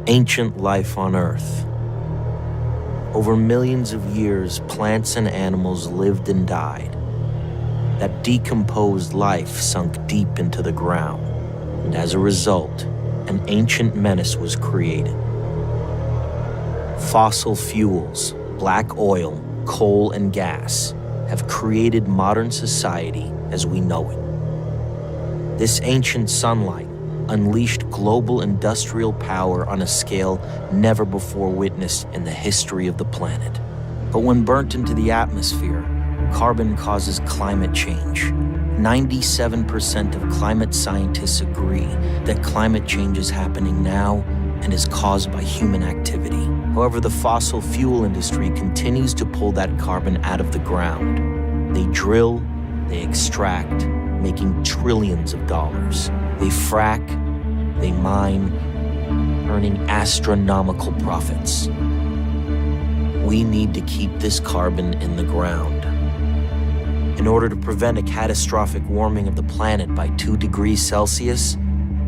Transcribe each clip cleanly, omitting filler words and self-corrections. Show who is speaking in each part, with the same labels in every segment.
Speaker 1: Ancient life on Earth. Over millions of years, plants and animals lived and died. That decomposed life sunk deep into the ground, and as a result, an ancient menace was created. Fossil fuels, black oil, coal, and gas have created modern society as we know it. This ancient sunlight unleashed global industrial power on a scale never before witnessed in the history of the planet. But when burnt into the atmosphere, carbon causes climate change. 97% of climate scientists agree that climate change is happening now and is caused by human activity. However, the fossil fuel industry continues to pull that carbon out of the ground. They drill, they extract, making trillions of dollars. They frack, they mine, earning astronomical profits. We need to keep this carbon in the ground. In order to prevent a catastrophic warming of the planet by 2 degrees Celsius,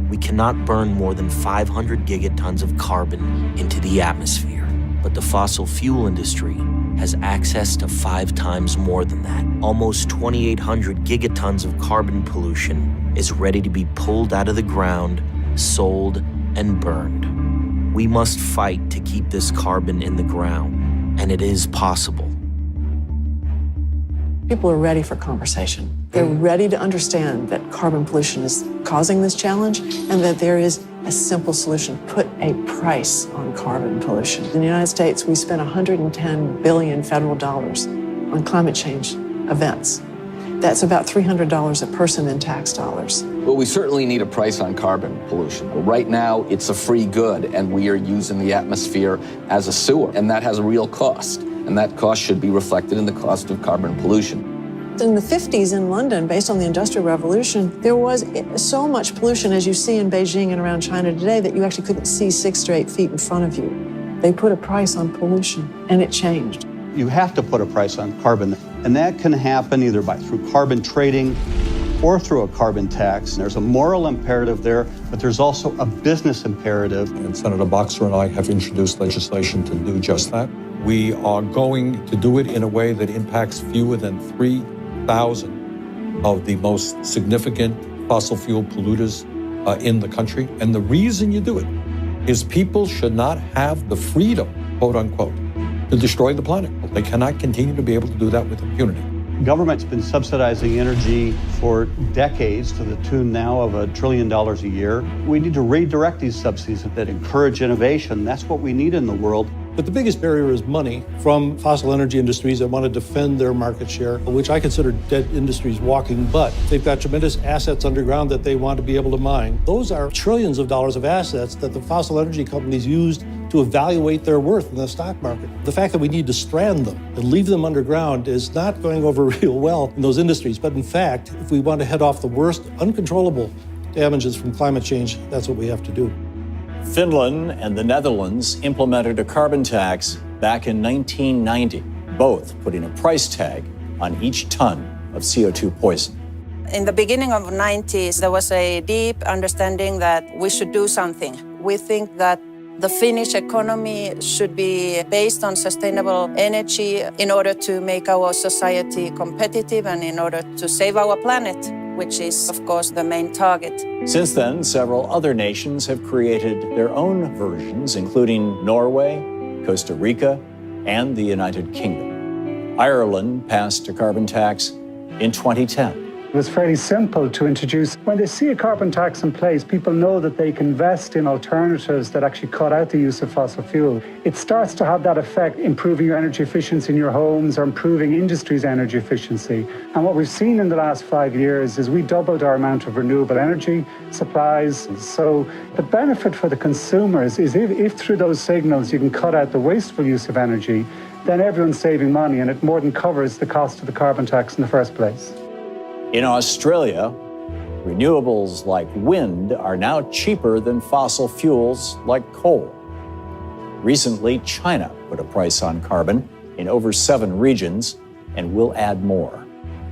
Speaker 1: we cannot burn more than 500 gigatons of carbon into the atmosphere. But the fossil fuel industry has access to 5 times more than that. Almost 2,800 gigatons of carbon pollution is ready to be pulled out of the ground, sold, and burned. We must fight to keep this carbon in the ground, and it is possible.
Speaker 2: People are ready for conversation. They're ready to understand that carbon pollution is causing this challenge and that there is a simple solution. Put a price on carbon pollution. In the United States, we spend $110 billion federal dollars on climate change events. That's about $300 a person in tax dollars.
Speaker 3: Well, we certainly need a price on carbon pollution. Right now, it's a free good, and we are using the atmosphere as a sewer, and that has a real cost. And that cost should be reflected in the cost of carbon pollution.
Speaker 2: In the 50s in London, based on the Industrial Revolution, there was so much pollution, as you see in Beijing and around China today, that you actually couldn't see 6 to 8 feet in front of you. They put a price on pollution, and it changed.
Speaker 4: You have to put a price on carbon, and that can happen either through carbon trading or through a carbon tax. There's a moral imperative there, but there's also a business imperative.
Speaker 5: And Senator Boxer and I have introduced legislation to do just that. We are going to do it in a way that impacts fewer than 3,000 of the most significant fossil fuel polluters in the country. And the reason you do it is people should not have the freedom, quote unquote, to destroy the planet. They cannot continue to be able to do that with impunity.
Speaker 4: Government's been subsidizing energy for decades to the tune now of $1 trillion a year. We need to redirect these subsidies that encourage innovation. That's what we need in the world.
Speaker 6: But the biggest barrier is money from fossil energy industries that want to defend their market share, which I consider dead industries walking, but they've got tremendous assets underground that they want to be able to mine. Those are trillions of dollars of assets that the fossil energy companies used to evaluate their worth in the stock market. The fact that we need to strand them and leave them underground is not going over real well in those industries. But in fact, if we want to head off the worst uncontrollable damages from climate change, that's what we have to do.
Speaker 7: Finland and the Netherlands implemented a carbon tax back in 1990, both putting a price tag on each ton of CO2 poison.
Speaker 8: In the beginning of the 90s, there was a deep understanding that we should do something. We think that the Finnish economy should be based on sustainable energy in order to make our society competitive and in order to save our planet, which is, of course, the main target.
Speaker 7: Since then, several other nations have created their own versions, including Norway, Costa Rica, and the United Kingdom. Ireland passed a carbon tax in 2010.
Speaker 9: It was fairly simple to introduce. When they see a carbon tax in place, people know that they can invest in alternatives that actually cut out the use of fossil fuel. It starts to have that effect, improving your energy efficiency in your homes or improving industry's energy efficiency. And what we've seen in the last 5 years is we doubled our amount of renewable energy supplies. So the benefit for the consumers is if through those signals you can cut out the wasteful use of energy, then everyone's saving money and it more than covers the cost of the carbon tax in the first place.
Speaker 7: In Australia, renewables like wind are now cheaper than fossil fuels like coal. Recently, China put a price on carbon in over 7 regions and will add more.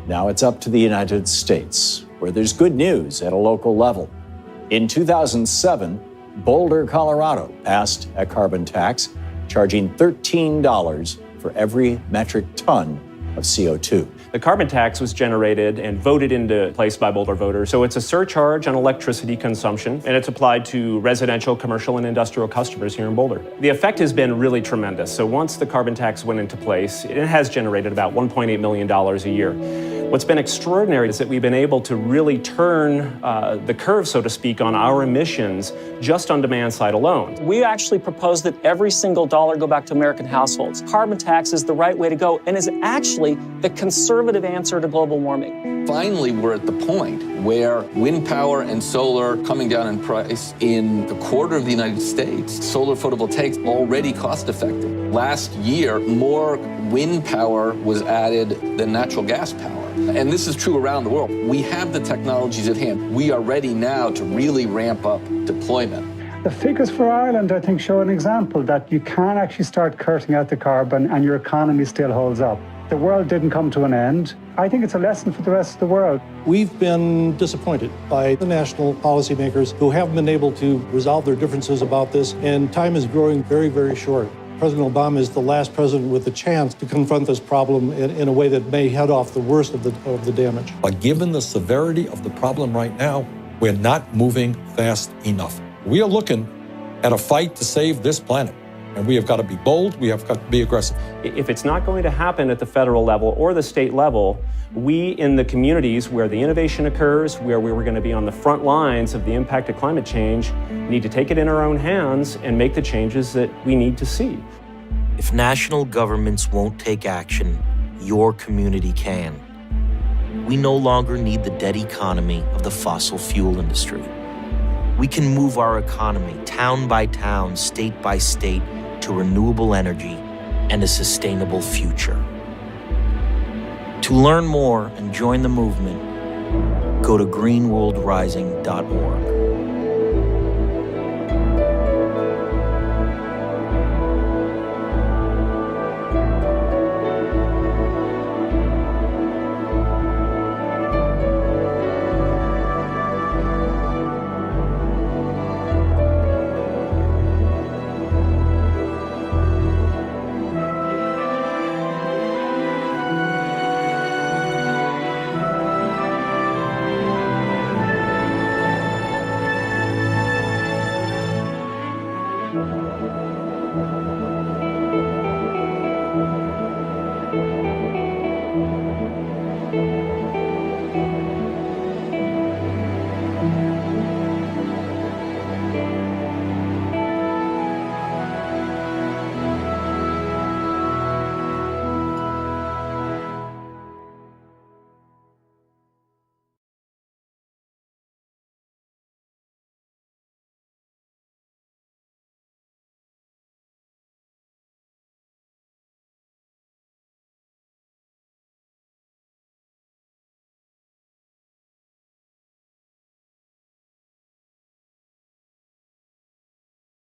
Speaker 7: Now it's up to the United States, where there's good news at a local level. In 2007, Boulder, Colorado passed a carbon tax, charging $13 for every metric ton of CO2.
Speaker 10: The carbon tax was generated and voted into place by Boulder voters. So it's a surcharge on electricity consumption, and it's applied to residential, commercial, and industrial customers here in Boulder. The effect has been really tremendous. So once the carbon tax went into place, it has generated about $1.8 million a year. What's been extraordinary is that we've been able to really turn the curve, so to speak, on our emissions just on demand side alone.
Speaker 11: We actually propose that every single dollar go back to American households. Carbon tax is the right way to go and is actually the conservative answer to global warming.
Speaker 3: Finally, we're at the point where wind power and solar are coming down in price in a quarter of the United States. Solar photovoltaics already cost effective. Last year, more wind power was added than natural gas power. And this is true around the world. We have the technologies at hand. We are ready now to really ramp up deployment.
Speaker 9: The figures for Ireland, I think, show an example that you can actually start cutting out the carbon and your economy still holds up. The world didn't come to an end. I think it's a lesson for the rest of the world.
Speaker 6: We've been disappointed by the national policymakers who haven't been able to resolve their differences about this, and time is growing very, very short. President Obama is the last president with the chance to confront this problem in a way that may head off the worst of the damage.
Speaker 5: But given the severity of the problem right now, we're not moving fast enough. We are looking at a fight to save this planet. And we have got to be bold, we have got to be aggressive.
Speaker 10: If it's not going to happen at the federal level or the state level, we in the communities where the innovation occurs, where we were going to be on the front lines of the impact of climate change, need to take it in our own hands and make the changes that we need to see.
Speaker 1: If national governments won't take action, your community can. We no longer need the dead economy of the fossil fuel industry. We can move our economy town by town, state by state, to renewable energy and a sustainable future. To learn more and join the movement, go to greenworldrising.org.